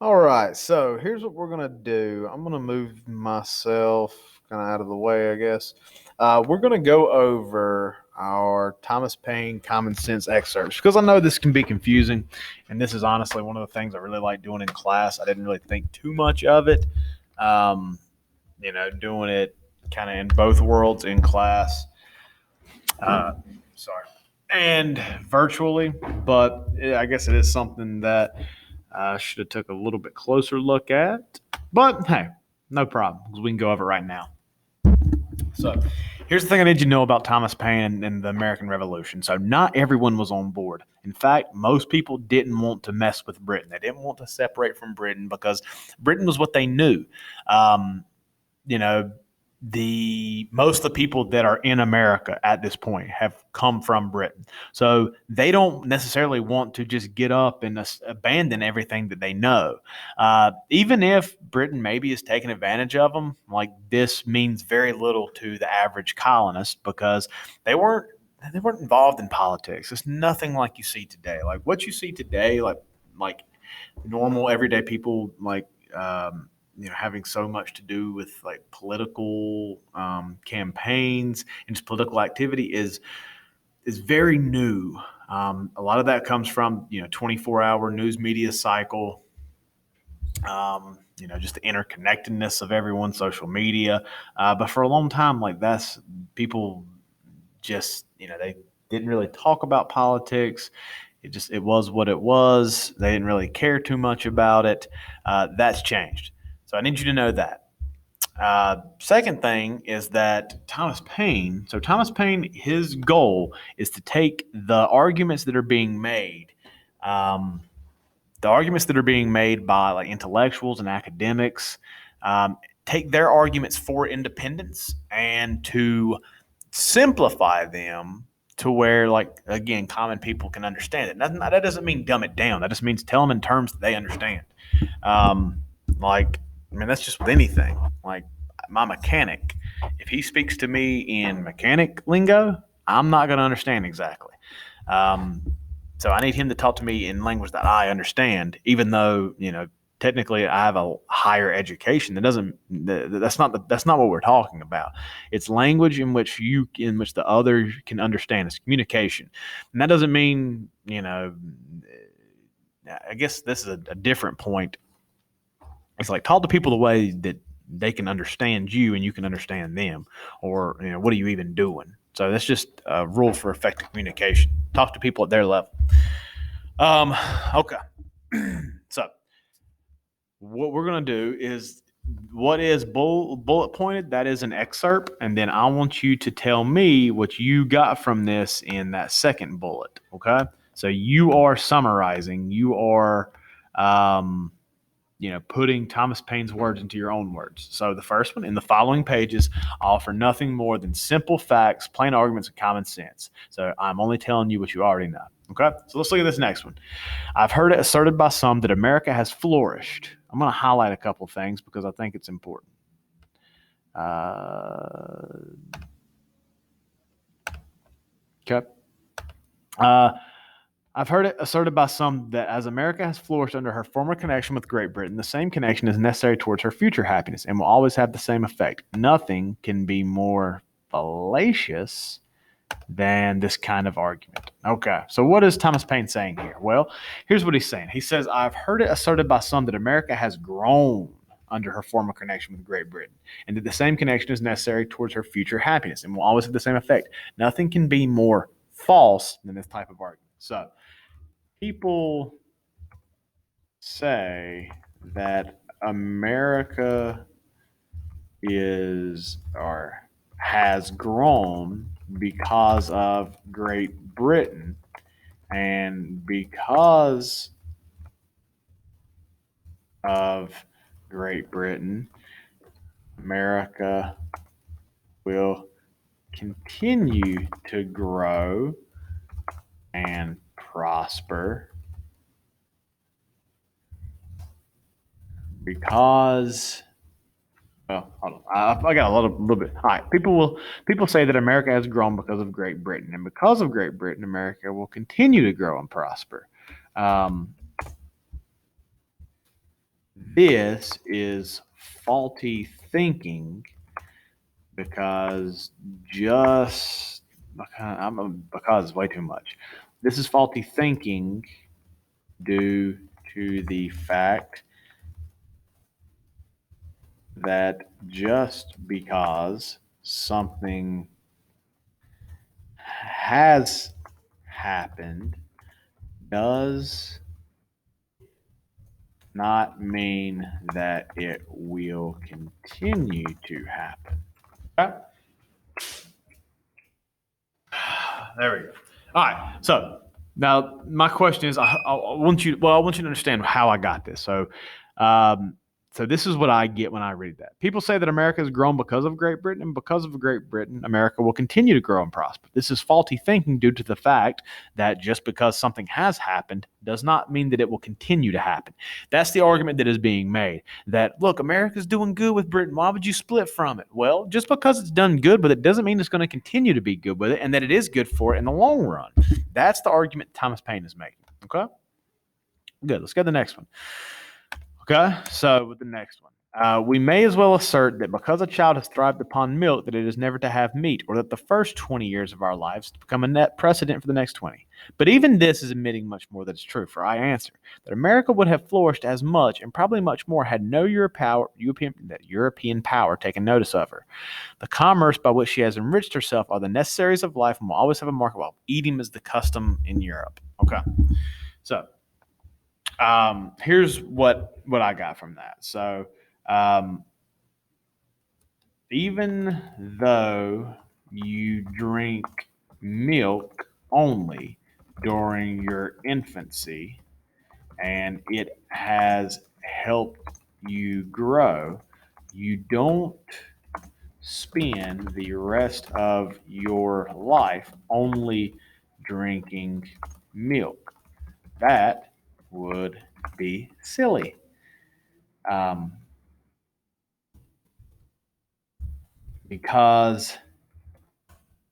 All right, so here's what we're gonna do. I'm gonna move myself kind of out of the way, I guess. We're gonna go over our Thomas Paine common sense excerpts because I know this can be confusing, and this is honestly one of the things I really like doing in class. I didn't really think too much of it, um, doing it kind of in both worlds in class. Uh, sorry, and virtually, but I guess it is something that I should have took a little bit closer look at. But hey, no problem because we can go over it right now. So here's the thing I need you to know about Thomas Paine and the American Revolution. So not everyone was on board. In fact, most people didn't want to mess with Britain. They didn't want to separate from Britain because Britain was what they knew. Um, you know, the most of the people that are in America at this point have come from Britain. So they don't necessarily want to just get up and abandon everything that they know. Even if Britain maybe is taking advantage of them, like this means very little to the average colonist because they weren't they weren't involved in politics. It's nothing like you see today. Like what you see today, like normal everyday people having so much to do with like political campaigns and just political activity is very new. A lot of that comes from 24-hour news media cycle. Just the interconnectedness of everyone, social media. But for a long time, like that's people just they didn't really talk about politics. It was what it was. They didn't really care too much about it. That's changed. So I need you to know that. Second thing is that Thomas Paine, his goal is to take um, the arguments that are being made by like intellectuals and academics, take their arguments for independence and to simplify them to where, like, again, common people can understand it. That doesn't mean dumb it down. That just means tell them in terms that they understand. Um, like, I mean, that's just with anything. Like, my mechanic, if he speaks to me in mechanic lingo, I'm not going to understand exactly. Um, so I need him to talk to me in language that I understand, even though technically I have a higher education. That doesn't that's not what we're talking about. It's language in which the other can understand. It's communication, and that doesn't mean I guess this is a different point. It's like talk to people the way that they can understand you and you can understand them, or what are you even doing? So that's just a rule for effective communication. Talk to people at their level. Um, okay. So what we're gonna do is what is bullet pointed. That is an excerpt, and then I want you to tell me what you got from this in that second bullet. Okay. So you are summarizing. You are um, putting Thomas Paine's words into your own words. So the first one, in the following pages, I offer nothing more than simple facts, plain arguments, and common sense. So I'm only telling you what you already know. Okay, so let's look at this next one. I've heard it asserted by some that America has flourished. I'm going to highlight a couple of things because I think it's important. Uh, okay. Uh, I've heard it asserted by some that as America has flourished under her former connection with Great Britain, the same connection is necessary towards her future happiness and will always have the same effect. Nothing can be more fallacious than this kind of argument. Okay, so what is Thomas Paine saying here? Well, here's what he's saying. He says, I've heard it asserted by some that America has grown under her former connection with Great Britain, and that the same connection is necessary towards her future happiness and will always have the same effect. Nothing can be more false than this type of argument. So, people say that America is or has grown because of Great Britain, and because of Great Britain, America will continue to grow and prosper because hold on. I got a little bit. All right, people say that America has grown because of Great Britain, and because of Great Britain, America will continue to grow and prosper. Um, This is faulty thinking because because is way too much. This is faulty thinking due to the fact that just because something has happened does not mean that it will continue to happen. Okay? There we go. All right. So now my question is, I want you. Well, I want you to understand how I got this. Um, so this is what I get when I read that. People say that America has grown because of Great Britain, and because of Great Britain, America will continue to grow and prosper. This is faulty thinking due to the fact that just because something has happened does not mean that it will continue to happen. That's the argument that is being made. That look, America's doing good with Britain. Why would you split from it? Well, just because it's done good with it doesn't mean it's going to continue to be good with it, and that it is good for it in the long run. That's the argument Thomas Paine is making. Okay, good. Let's go to the next one. Okay, so with the next one, we may as well assert that because a child has thrived upon milk, that it is never to have meat, or that the first 20 years of our lives become a net precedent for the next 20. But even this is admitting much more that is true, for I answer that America would have flourished as much and probably much more had no European power taken notice of her. The commerce by which she has enriched herself are the necessaries of life and will always have a market while eating is the custom in Europe. Okay, so here's what I got from that. So um, even though you drink milk only during your infancy and it has helped you grow, you don't spend the rest of your life only drinking milk. That would be silly. Um, because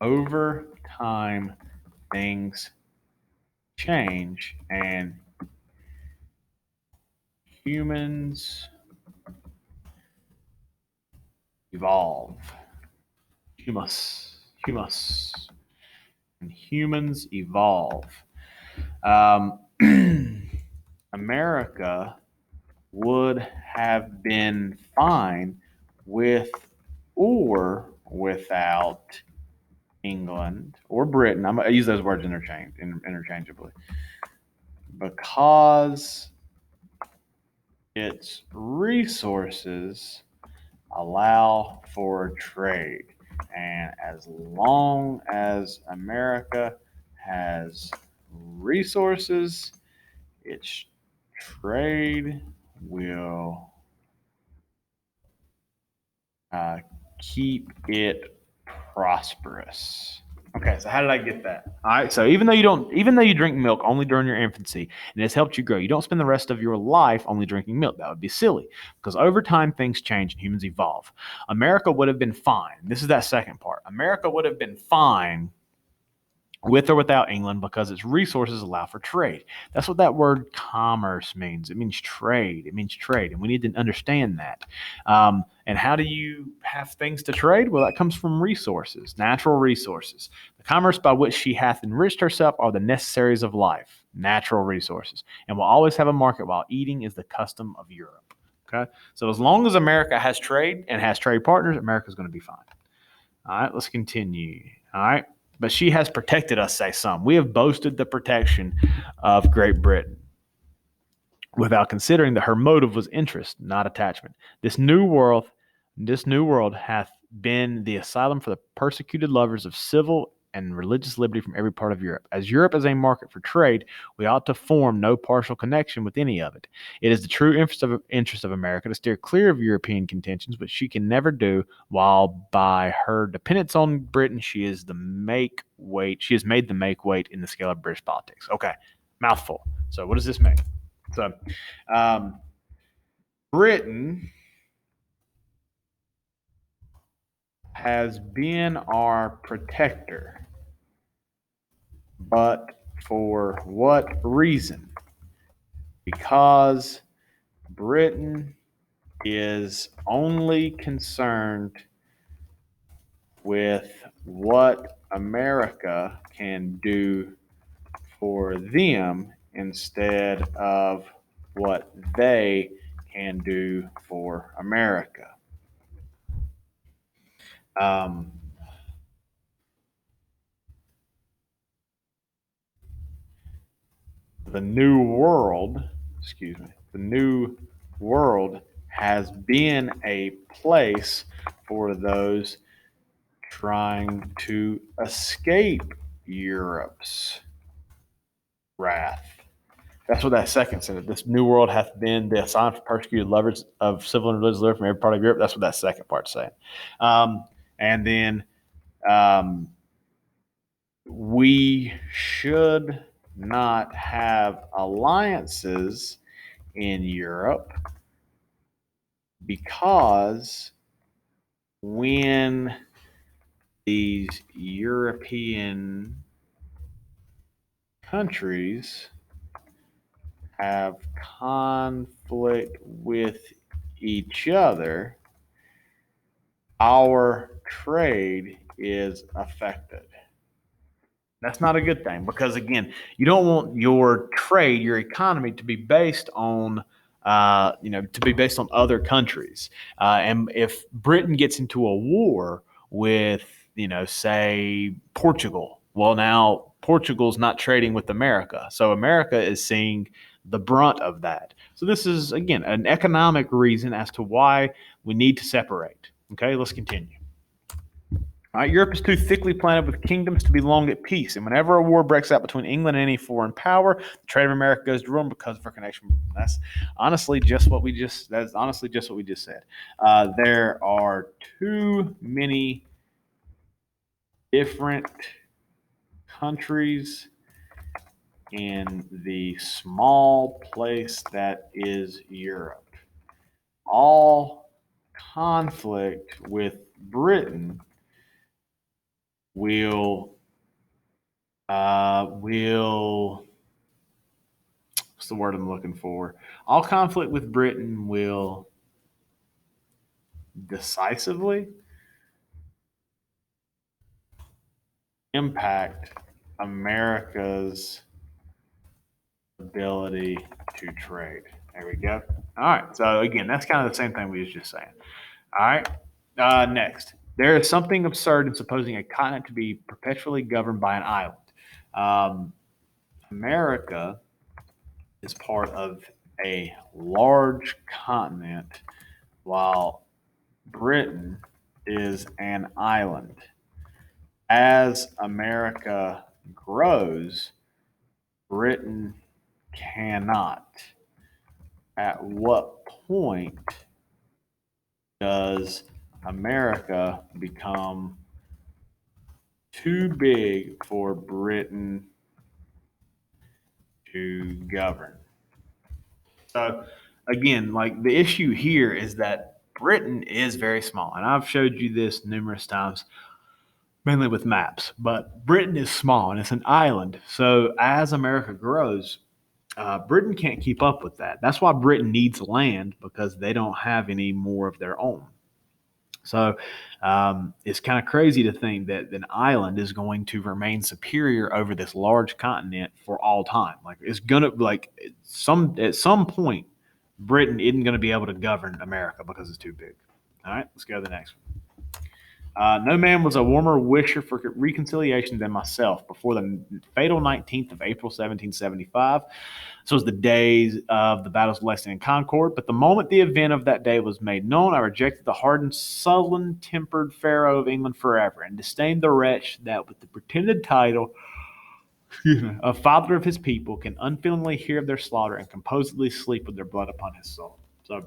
over time things change and humans evolve. Humus, and humans evolve. Um, America would have been fine with or without England or Britain. I use those words interchangeably because its resources allow for trade. And as long as America has resources, its trade will keep it prosperous. Okay, so how did I get that? All right, so even though you drink milk only during your infancy and it's helped you grow, you don't spend the rest of your life only drinking milk. That would be silly because over time things change and humans evolve. America would have been fine. This is that second part. America would have been fine with or without England because its resources allow for trade. That's what that word commerce means. It means trade. It means trade, and we need to understand that. And how do you have things to trade? Well, that comes from resources, natural resources. The commerce by which she hath enriched herself are the necessaries of life, natural resources, and will always have a market while eating is the custom of Europe. Okay, so as long as America has trade and has trade partners, America's going to be fine. All right, let's continue. All right. But she has protected us, say some. We have boasted the protection of Great Britain without considering that her motive was interest, not attachment. This new world hath been the asylum for the persecuted lovers of civil and religious liberty from every part of Europe. As Europe is a market for trade, we ought to form no partial connection with any of it. It is the true interest of America to steer clear of European contentions, which she can never do, while by her dependence on Britain, she is the make weight. She has made the make weight in the scale of British politics. Okay, mouthful. So what does this mean? So, um, Britain has been our protector, but for what reason? Because Britain is only concerned with what America can do for them instead of what they can do for America. Um, the New World, the New World has been a place for those trying to escape Europe's wrath. That's what that second said. This new world hath been the assign for persecuted lovers of civil and religious liberty from every part of Europe. That's what that second part's saying. And then um, we should not have alliances in Europe because when these European countries have conflict with each other, our trade is affected. That's not a good thing because, again, you don't want your trade, your economy to be based on, to be based on other countries. And if Britain gets into a war with, say Portugal, well, now Portugal's not trading with America. So America is seeing the brunt of that. So this is, again, an economic reason as to why we need to separate. Okay, let's continue. All right, Europe is too thickly planted with kingdoms to be long at peace, and whenever a war breaks out between England and any foreign power, the trade of America goes to ruin because of our connection. That's honestly just what we just. That's honestly just what we just said. There are too many different countries in the small place that is Europe. All conflict with Britain will what's the word I'm looking for? All conflict with Britain will decisively impact America's ability to trade. There we go. All right. So again, that's kind of the same thing we was just saying. All right. Next, there is something absurd in supposing a continent to be perpetually governed by an island. Um, America is part of a large continent, while Britain is an island. As America grows, Britain cannot. At what point does America become too big for Britain to govern? So, again, like the issue here is that Britain is very small, and I've showed you this numerous times, mainly with maps. But Britain is small and it's an island. So, as America grows, Britain can't keep up with that. That's why Britain needs land because they don't have any more of their own. So it's kind of crazy to think that an island is going to remain superior over this large continent for all time. Like it's gonna like some at some point, Britain isn't going to be able to govern America because it's too big. All right, let's go to the next one. No man was a warmer wisher for reconciliation than myself before the fatal 19th of April, 1775. This was the days of the battles of Lexington and Concord. But the moment the event of that day was made known, I rejected the hardened, sullen tempered Pharaoh of England forever, and disdained the wretch that, with the pretended title of father of his people, can unfeelingly hear of their slaughter and composedly sleep with their blood upon his soul. So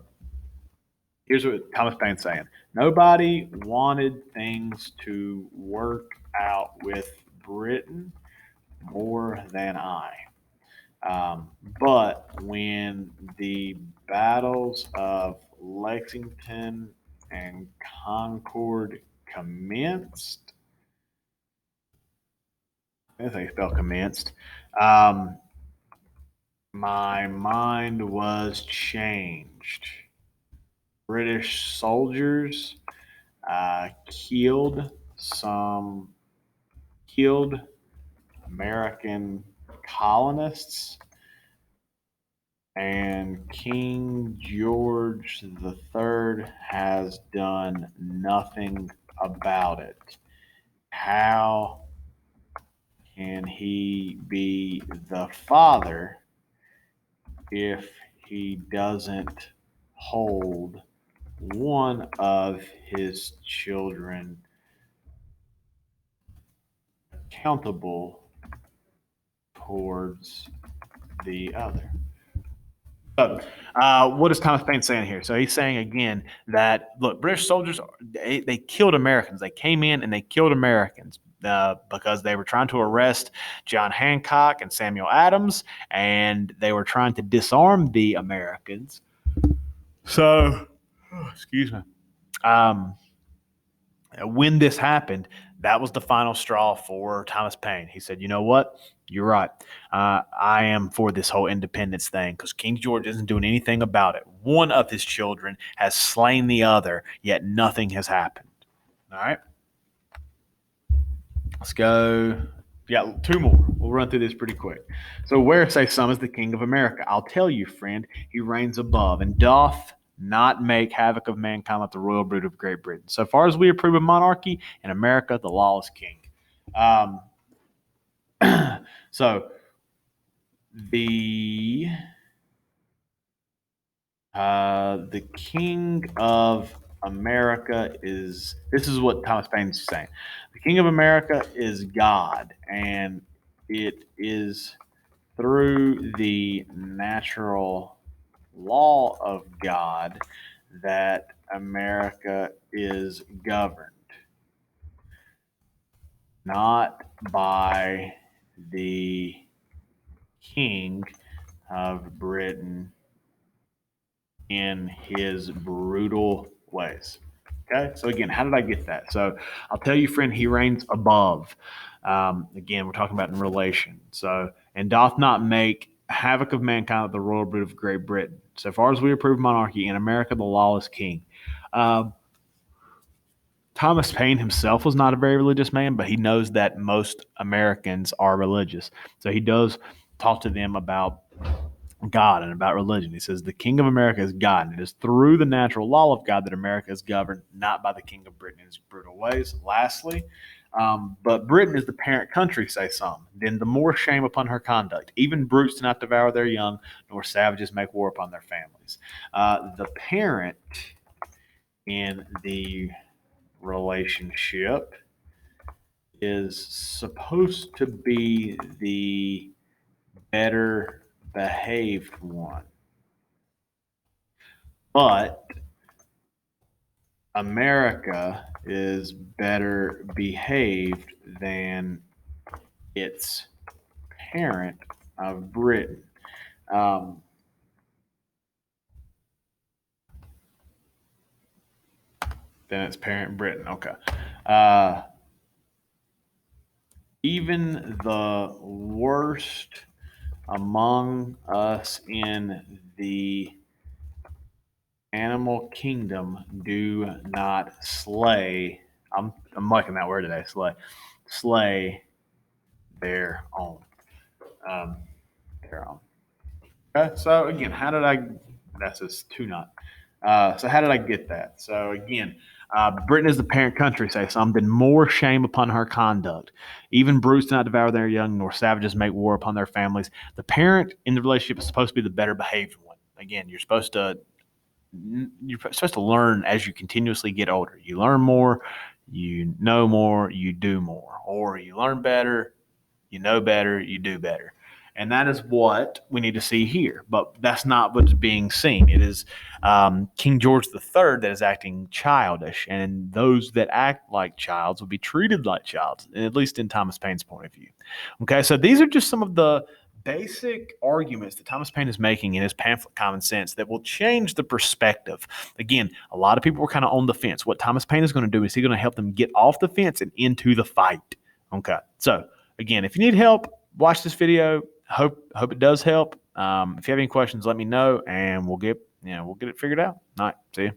here's what Thomas Paine's saying. Nobody wanted things to work out with Britain more than I. But when the battles of Lexington and Concord commenced, I think they spelled commenced, My mind was changed. British soldiers killed American colonists, and King George III has done nothing about it. How can he be the father if he doesn't hold one of his children accountable towards the other? So, what is Thomas Paine saying here? So he's saying again that look, British soldiers they killed Americans. They came in and they killed Americans because they were trying to arrest John Hancock and Samuel Adams, and they were trying to disarm the Americans. So, excuse me. Um, when this happened, that was the final straw for Thomas Paine. He said, "You know what? You're right. I am for this whole independence thing because King George isn't doing anything about it. One of his children has slain the other, yet nothing has happened." All right, let's go. Yeah, two more. We'll run through this pretty quick. So, where say some is the King of America? I'll tell you, friend, he reigns above and doth not make havoc of mankind like the royal brood of Great Britain. So far as we approve of monarchy in America, the law is king. Um, so the the King of America is, this is what Thomas Paine is saying. The King of America is God, and it is through the natural law of God that America is governed, not by the King of Britain in his brutal ways. Okay, so again, how did I get that? So I'll tell you, friend, he reigns above. Again, we're talking about in relation. So, and doth not make havoc of mankind with the royal brood of Great Britain. So far as we approve monarchy in America, the law is king. Thomas Paine himself was not a very religious man, but he knows that most Americans are religious. So he does talk to them about God and about religion. He says, the King of America is God, and it is through the natural law of God that America is governed, not by the King of Britain in his brutal ways. Lastly, but Britain is the parent country, say some. Then the more shame upon her conduct. Even brutes do not devour their young, nor savages make war upon their families. The parent in the relationship is supposed to be the better behaved one. But America is better behaved than its parent of Britain. Um, than its parent Britain. Okay. Uh, even the worst among us in the animal kingdom do not slay. I'm liking that word today. Slay their own. Um, their own. Okay. So again, how did I? That's just two not. So how did I get that? So again, Britain is the parent country, say some, then more shame upon her conduct. Even brutes do not devour their young, nor savages make war upon their families. The parent in the relationship is supposed to be the better behaved one. Again, you're supposed to learn as you continuously get older. You learn more, you know more, you do more, or you learn better, you know better, you do better. And that is what we need to see here. But that's not what's being seen. It is King George III that is acting childish. And those that act like childs will be treated like childs, at least in Thomas Paine's point of view. Okay, so these are just some of the basic arguments that Thomas Paine is making in his pamphlet Common Sense that will change the perspective. Again, a lot of people were kind of on the fence. What Thomas Paine is going to do is he's going to help them get off the fence and into the fight. Okay, so again, if you need help, watch this video. Hope it does help. If you have any questions, let me know, and we'll get it figured out. All right, see you.